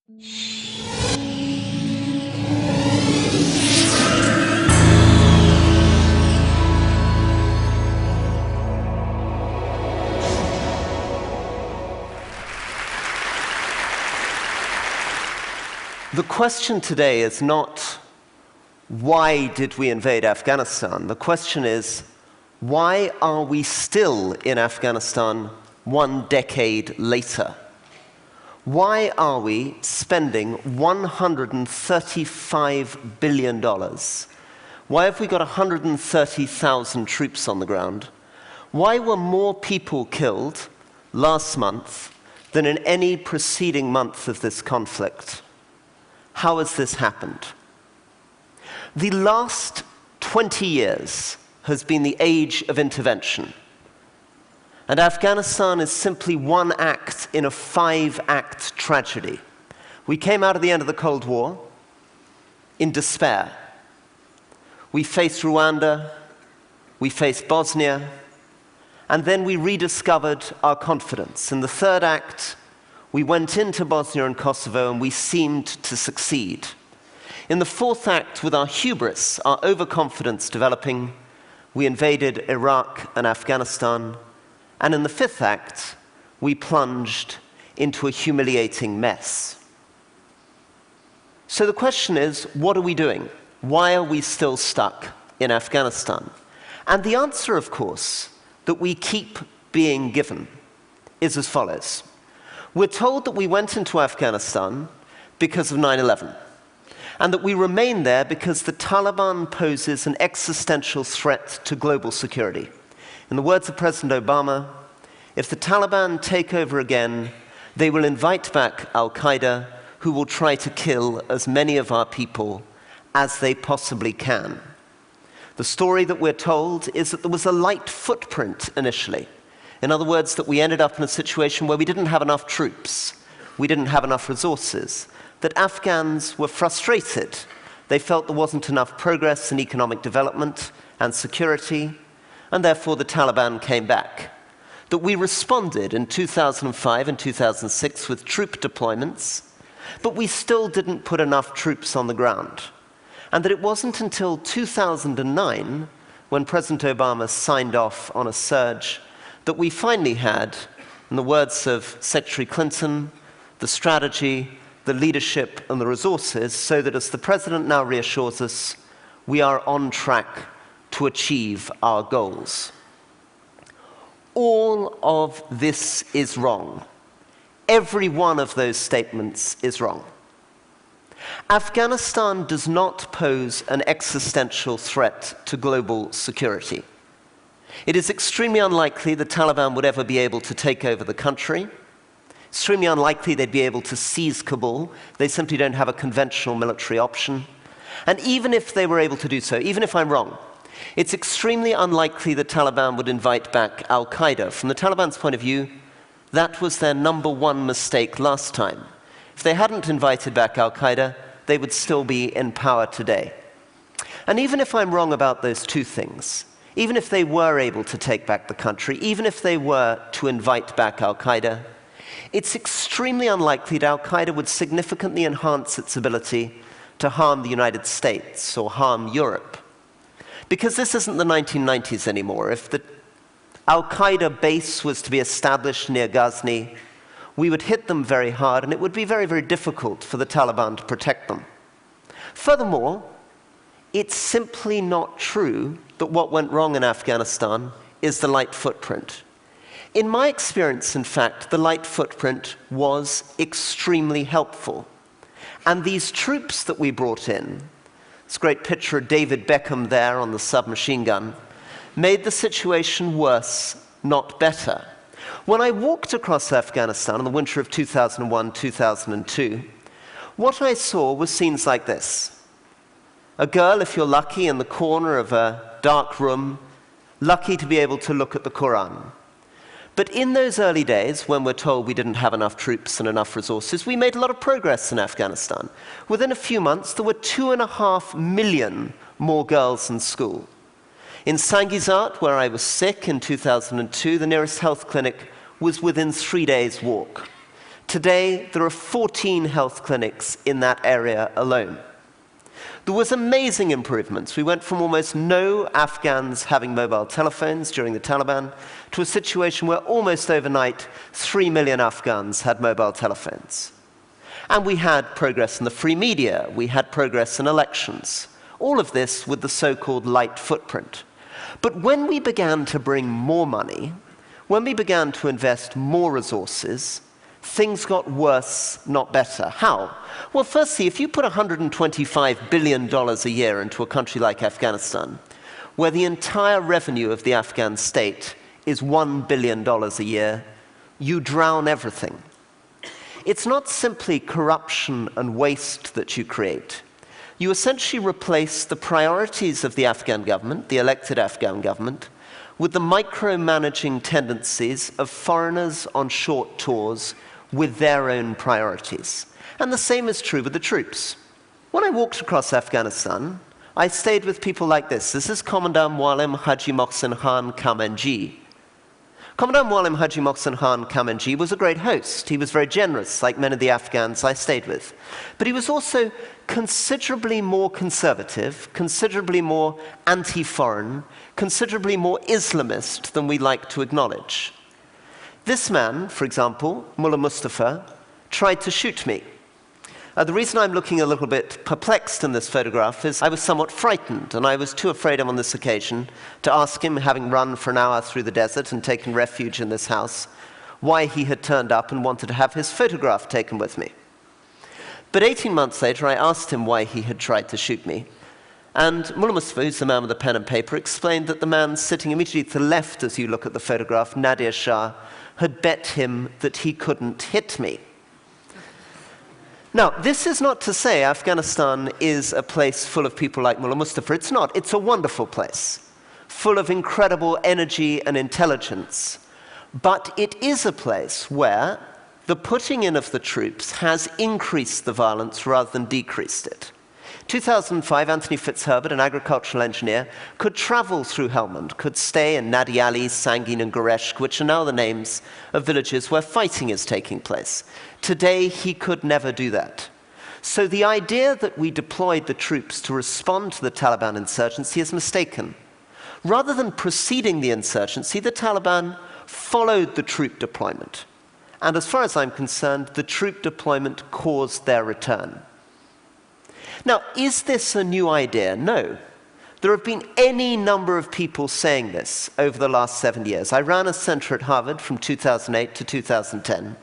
The question today is not, why did we invade Afghanistan? The question is, why are we still in Afghanistan 1 decade later? Why are we spending $135 billion? Why have we got 130,000 troops on the ground? Why were more people killed last month than in any preceding month of this conflict? How has this happened? The last 20 years has been the age of intervention. And Afghanistan is simply one act in a 5-act tragedy. We came out of the end of the Cold War in despair. We faced Rwanda, we faced Bosnia, and then we rediscovered our confidence. In the 3rd act, we went into Bosnia and Kosovo and we seemed to succeed. In the 4th act, with our hubris, our overconfidence developing, we invaded Iraq and Afghanistan. And in the 5th act, we plunged into a humiliating mess. So the question is, what are we doing? Why are we still stuck in Afghanistan? And the answer, of course, that we keep being given is as follows. We're told that we went into Afghanistan because of 9/11, and that we remain there because the Taliban poses an existential threat to global security. In the words of President Obama, if the Taliban take over again, they will invite back al-Qaeda, who will try to kill as many of our people as they possibly can. The story that we're told is that there was a light footprint initially. In other words, that we ended up in a situation where we didn't have enough troops, we didn't have enough resources, that Afghans were frustrated. They felt there wasn't enough progress in economic development and security, and therefore the Taliban came back. That we responded in 2005 and 2006 with troop deployments, but we still didn't put enough troops on the ground. And that it wasn't until 2009, when President Obama signed off on a surge, that we finally had, in the words of Secretary Clinton, the strategy, the leadership, and the resources, so that, as the President now reassures us, we are on track to achieve our goals. All of this is wrong. Every one of those statements is wrong. Afghanistan does not pose an existential threat to global security. It is extremely unlikely the Taliban would ever be able to take over the country. Extremely unlikely they'd be able to seize Kabul. They simply don't have a conventional military option. And even if they were able to do so, even if I'm wrong, it's extremely unlikely the Taliban would invite back al-Qaeda. From the Taliban's point of view, that was their #1 mistake last time. If they hadn't invited back al-Qaeda, they would still be in power today. And even if I'm wrong about those two things, even if they were able to take back the country, even if they were to invite back al-Qaeda, it's extremely unlikely that al-Qaeda would significantly enhance its ability to harm the United States or harm Europe. Because this isn't the 1990s anymore. If the al-Qaeda base was to be established near Ghazni, we would hit them very hard, and it would be very, very difficult for the Taliban to protect them. Furthermore, it's simply not true that what went wrong in Afghanistan is the light footprint. In my experience, in fact, the light footprint was extremely helpful. And these troops that we brought in, this great picture of David Beckham there on the submachine gun, made the situation worse, not better. When I walked across Afghanistan in the winter of 2001, 2002, what I saw was scenes like this. A girl, if you're lucky, in the corner of a dark room, lucky to be able to look at the Quran. But in those early days, when we're told we didn't have enough troops and enough resources, we made a lot of progress in Afghanistan. Within a few months, there were 2.5 million more girls in school. In Sangizat, where I was sick in 2002, the nearest health clinic was within 3 days' walk. Today, there are 14 health clinics in that area alone. There was amazing improvements. We went from almost no Afghans having mobile telephones during the Taliban to a situation where almost overnight 3 million Afghans had mobile telephones. And we had progress in the free media. We had progress in elections. All of this with the so-called light footprint. But when we began to bring more money, when we began to invest more resources, things got worse, not better. How? Well, firstly, if you put $125 billion a year into a country like Afghanistan, where the entire revenue of the Afghan state is $1 billion a year, you drown everything. It's not simply corruption and waste that you create. You essentially replace the priorities of the Afghan government, the elected Afghan government, with the micromanaging tendencies of foreigners on short tours with their own priorities. And the same is true with the troops. When I walked across Afghanistan, I stayed with people like this. This is Commandant Muallim Haji Mohsin Khan Khamenji. Commandant Muallim Haji Mohsin Khan Khamenji was a great host. He was very generous, like many of the Afghans I stayed with. But he was also considerably more conservative, considerably more anti-foreign, considerably more Islamist than we like to acknowledge. This man, for example, Mullah Mustafa, tried to shoot me. The reason I'm looking a little bit perplexed in this photograph is I was somewhat frightened, and I was too afraid on this occasion to ask him, having run for an hour through the desert and taken refuge in this house, why he had turned up and wanted to have his photograph taken with me. But 18 months later, I asked him why he had tried to shoot me. And Mullah Mustafa, who's the man with the pen and paper, explained that the man sitting immediately to the left as you look at the photograph, Nadir Shah, had bet him that he couldn't hit me. Now, this is not to say Afghanistan is a place full of people like Mullah Mustafa. It's not. It's a wonderful place, full of incredible energy and intelligence. But it is a place where the putting in of the troops has increased the violence rather than decreased it. 2005, Anthony Fitzherbert, an agricultural engineer, could travel through Helmand, could stay in Nadi Ali, Sangin, and Goreshk, which are now the names of villages where fighting is taking place. Today, he could never do that. So the idea that we deployed the troops to respond to the Taliban insurgency is mistaken. Rather than preceding the insurgency, the Taliban followed the troop deployment. And as far as I'm concerned, the troop deployment caused their return. Now, is this a new idea? No. There have been any number of people saying this over the last 7 years. I ran a center at Harvard from 2008 to 2010.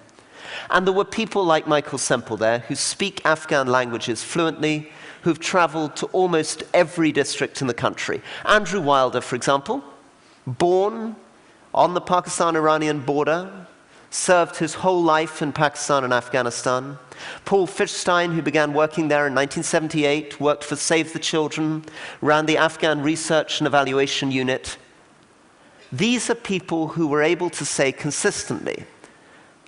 And there were people like Michael Semple there who speak Afghan languages fluently, who've traveled to almost every district in the country. Andrew Wilder, for example, born on the Pakistan-Iranian border, served his whole life in Pakistan and Afghanistan. Paul Fischstein, who began working there in 1978, worked for Save the Children, ran the Afghan Research and Evaluation Unit. These are people who were able to say consistently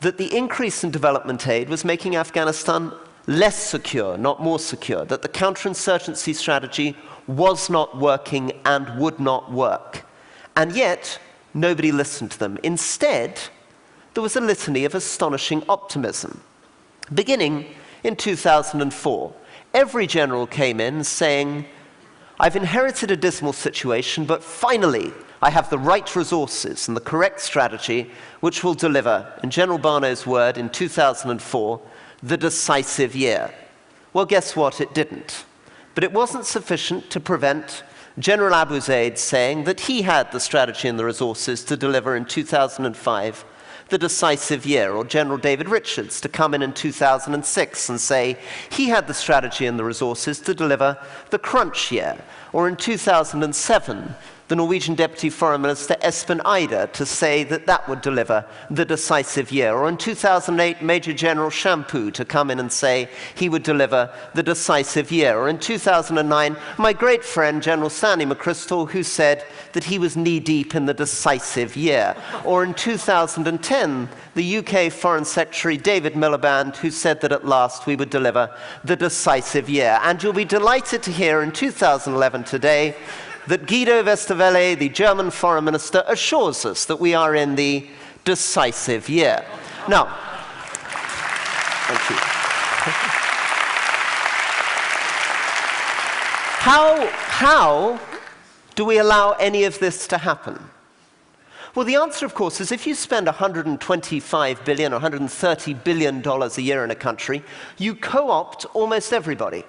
that the increase in development aid was making Afghanistan less secure, not more secure, that the counterinsurgency strategy was not working and would not work. And yet, nobody listened to them. Instead, there was a litany of astonishing optimism. Beginning in 2004, every general came in saying, I've inherited a dismal situation, but finally I have the right resources and the correct strategy which will deliver, in General Barnow's word, in 2004, the decisive year. Well, guess what? It didn't. But it wasn't sufficient to prevent General Abu Zaid saying that he had the strategy and the resources to deliver in 2005 the decisive year, or General David Richards to come in 2006 and say he had the strategy and the resources to deliver the crunch year, or in 2007, the Norwegian Deputy Foreign Minister Espen Eide to say that that would deliver the decisive year, or in 2008, Major General Shampoo to come in and say he would deliver the decisive year, or in 2009, my great friend General Stanley McChrystal, who said that he was knee-deep in the decisive year, or in 2010, the UK Foreign Secretary David Miliband, who said that at last we would deliver the decisive year. And you'll be delighted to hear in 2011 today that Guido Westerwelle, the German foreign minister, assures us that we are in the decisive year. Now, Thank you. How do we allow any of this to happen? Well, the answer, of course, is if you spend $125 billion or $130 billion a year in a country, you co-opt almost everybody.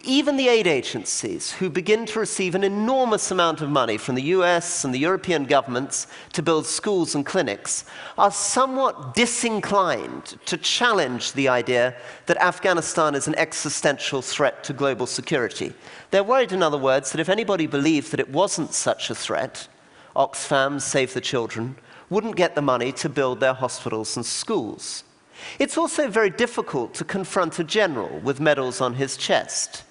Even the aid agencies, who begin to receive an enormous amount of money from the US and the European governments to build schools and clinics, are somewhat disinclined to challenge the idea that Afghanistan is an existential threat to global security. They're worried, in other words, that if anybody believed that it wasn't such a threat, Oxfam, Save the Children, wouldn't get the money to build their hospitals and schools. It's also very difficult to confront a general with medals on his chest.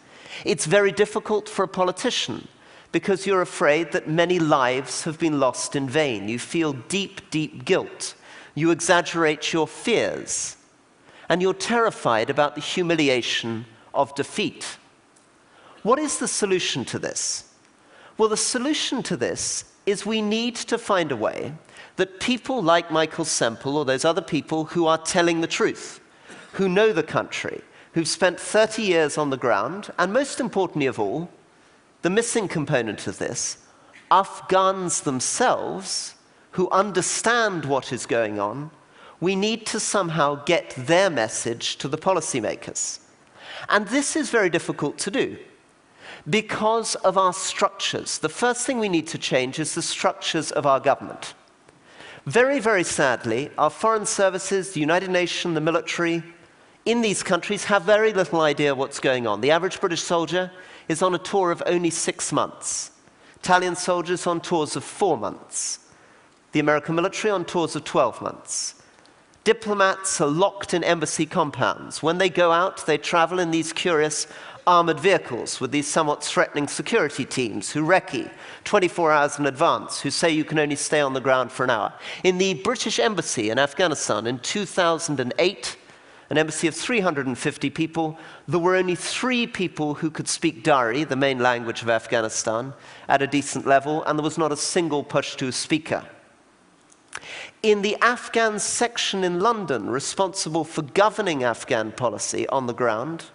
It's very difficult for a politician because you're afraid that many lives have been lost in vain. You feel deep, deep guilt. You exaggerate your fears. And you're terrified about the humiliation of defeat. What is the solution to this? Well, the solution to this is we need to find a way that people like Michael Semple or those other people who are telling the truth, who know the country, who've spent 30 years on the ground, and most importantly of all, the missing component of this, Afghans themselves who understand what is going on, we need to somehow get their message to the policymakers. And this is very difficult to do because of our structures. The first thing we need to change is the structures of our government. Very, very sadly, our foreign services, the United Nations, the military, in these countries have very little idea what's going on. The average British soldier is on a tour of only 6 months. Italian soldiers on tours of 4 months. The American military on tours of 12 months. Diplomats are locked in embassy compounds. When they go out, they travel in these curious armored vehicles with these somewhat threatening security teams who recce 24 hours in advance, who say you can only stay on the ground for an hour. In the British embassy in Afghanistan in 2008, an embassy of 350 people, there were only 3 people who could speak Dari, the main language of Afghanistan, at a decent level, and there was not a single Pashto speaker. In the Afghan section in London responsible for governing Afghan policy on the ground,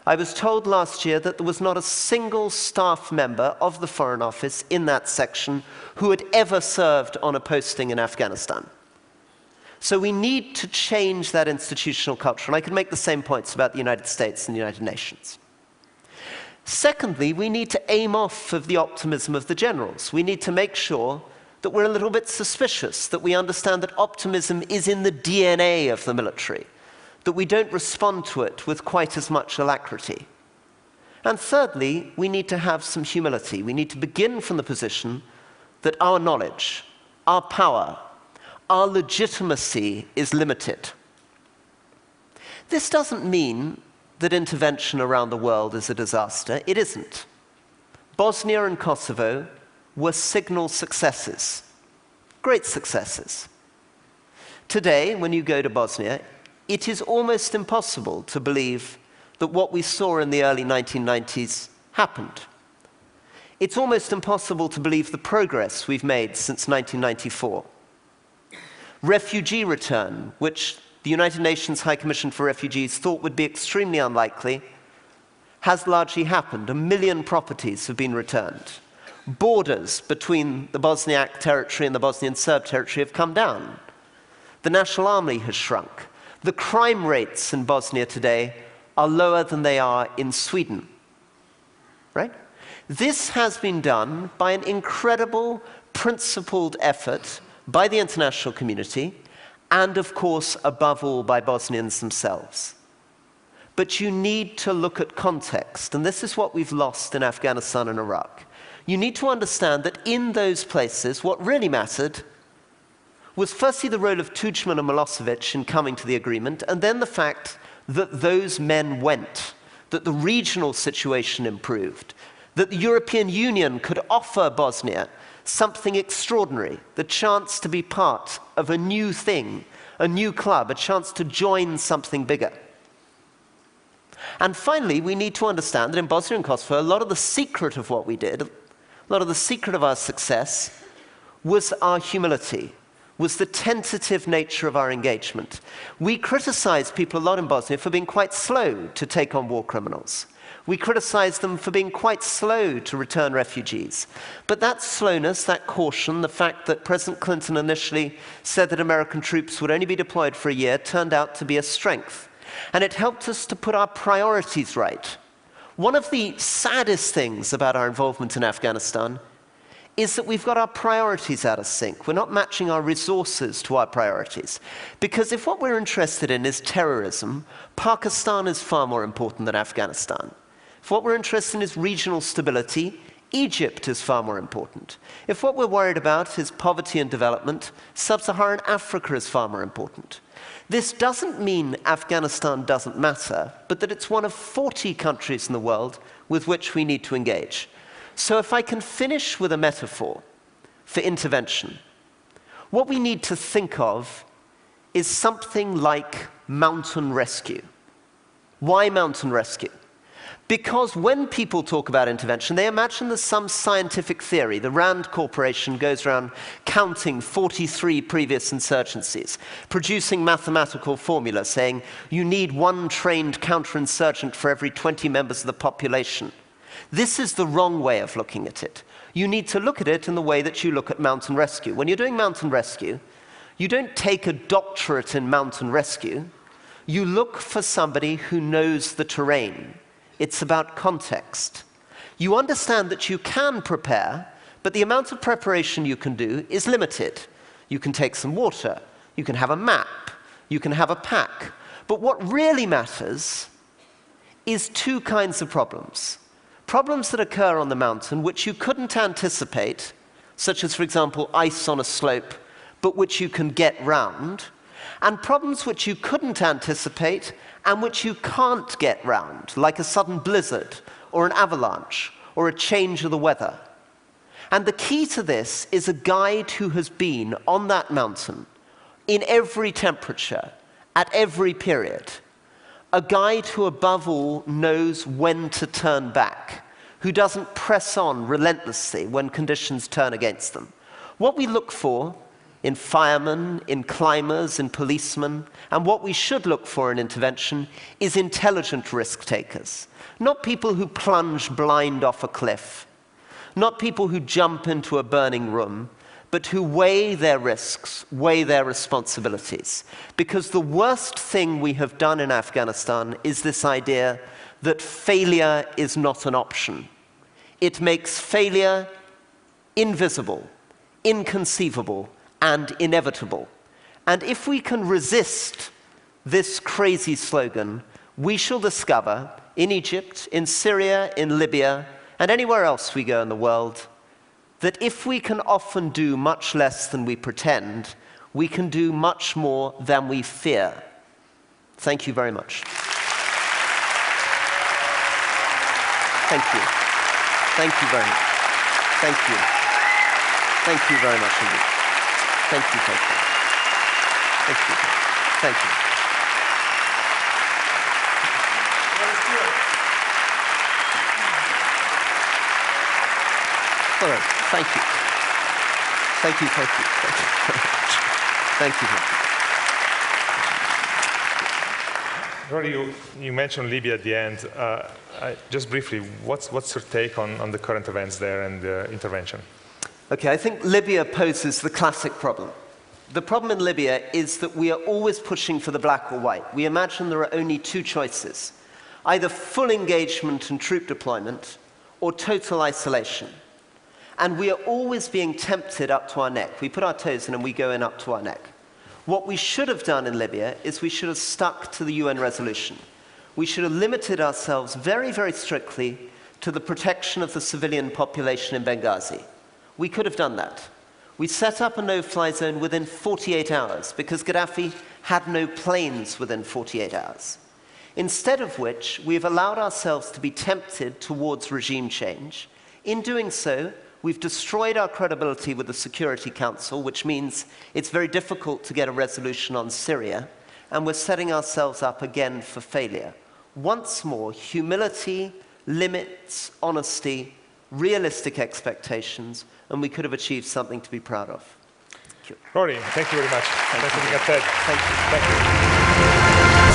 I was told last year that there was not a single staff member of the Foreign Office in that section who had ever served on a posting in Afghanistan. So we need to change that institutional culture, and I could make the same points about the United States and the United Nations. Secondly, we need to aim off of the optimism of the generals. We need to make sure that we're a little bit suspicious, that we understand that optimism is in the DNA of the military, that we don't respond to it with quite as much alacrity. And thirdly, we need to have some humility. We need to begin from the position that our knowledge, our power, our legitimacy is limited. This doesn't mean that intervention around the world is a disaster. It isn't. Bosnia and Kosovo were signal successes, great successes. Today, when you go to Bosnia, it is almost impossible to believe that what we saw in the early 1990s happened. It's almost impossible to believe the progress we've made since 1994. Refugee return, which the United Nations High Commission for Refugees thought would be extremely unlikely, has largely happened. 1 million properties have been returned. Borders between the Bosniak territory and the Bosnian Serb territory have come down. The National Army has shrunk. The crime rates in Bosnia today are lower than they are in Sweden. Right? This has been done by an incredible, principled effort by the international community, and of course, above all, by Bosnians themselves. But you need to look at context, and this is what we've lost in Afghanistan and Iraq. You need to understand that in those places, what really mattered was firstly the role of Tudjman and Milosevic in coming to the agreement, and then the fact that those men went, that the regional situation improved, that the European Union could offer Bosnia something extraordinary, the chance to be part of a new thing, a new club, a chance to join something bigger. And finally, we need to understand that in Bosnia and Kosovo, a lot of the secret of what we did, a lot of the secret of our success was our humility, was the tentative nature of our engagement. We criticized people a lot in Bosnia for being quite slow to take on war criminals. We criticized them for being quite slow to return refugees. But that slowness, that caution, the fact that President Clinton initially said that American troops would only be deployed for a year, turned out to be a strength. And it helped us to put our priorities right. One of the saddest things about our involvement in Afghanistan is that we've got our priorities out of sync. We're not matching our resources to our priorities. Because if what we're interested in is terrorism, Pakistan is far more important than Afghanistan. If what we're interested in is regional stability, Egypt is far more important. If what we're worried about is poverty and development, sub-Saharan Africa is far more important. This doesn't mean Afghanistan doesn't matter, but that it's one of 40 countries in the world with which we need to engage. So if I can finish with a metaphor for intervention, what we need to think of is something like mountain rescue. Why mountain rescue? Because when people talk about intervention, they imagine there's some scientific theory. The Rand Corporation goes around counting 43 previous insurgencies, producing mathematical formulas saying you need one trained counterinsurgent for every 20 members of the population. This is the wrong way of looking at it. You need to look at it in the way that you look at mountain rescue. When you're doing mountain rescue, you don't take a doctorate in mountain rescue. You look for somebody who knows the terrain. It's about context. You understand that you can prepare, but the amount of preparation you can do is limited. You can take some water, you can have a map, you can have a pack. But what really matters is two kinds of problems. Problems that occur on the mountain which you couldn't anticipate, such as, for example, ice on a slope, but which you can get round, and problems which you couldn't anticipate and which you can't get round, like a sudden blizzard, or an avalanche, or a change of the weather. And the key to this is a guide who has been on that mountain, in every temperature, at every period. A guide who, above all, knows when to turn back, who doesn't press on relentlessly when conditions turn against them. What we look for in firemen, in climbers, in policemen, and what we should look for in intervention is intelligent risk takers. Not people who plunge blind off a cliff, not people who jump into a burning room, but who weigh their risks, weigh their responsibilities. Because the worst thing we have done in Afghanistan is this idea that failure is not an option. It makes failure invisible, inconceivable, and inevitable. And if we can resist this crazy slogan, we shall discover in Egypt, in Syria, in Libya, and anywhere else we go in the world, that if we can often do much less than we pretend, we can do much more than we fear. Thank you very much. Thank you. Thank you very much. Thank you. Thank you very much indeed. Thank you, thank you. Thank you. Thank you. All right, thank you. Thank you, thank you. Thank you very much. Thank you. Rory, you mentioned Libya at the end. Just briefly, what's your take on the current events there and the intervention? Okay, I think Libya poses the classic problem. The problem in Libya is that we are always pushing for the black or white. We imagine there are only two choices, either full engagement and troop deployment or total isolation. And we are always being tempted up to our neck. We put our toes in and we go in up to our neck. What we should have done in Libya is we should have stuck to the UN resolution. We should have limited ourselves very, very strictly to the protection of the civilian population in Benghazi. We could have done that. We set up a no-fly zone within 48 hours because Gaddafi had no planes within 48 hours. Instead of which, we have allowed ourselves to be tempted towards regime change. In doing so, we've destroyed our credibility with the Security Council, which means it's very difficult to get a resolution on Syria, and we're setting ourselves up again for failure. Once more, humility, limits, honesty, realistic expectations, and we could have achieved something to be proud of. Thank you. Rory, thank you very much. Thanks for being at TED. Thank you. Thank you.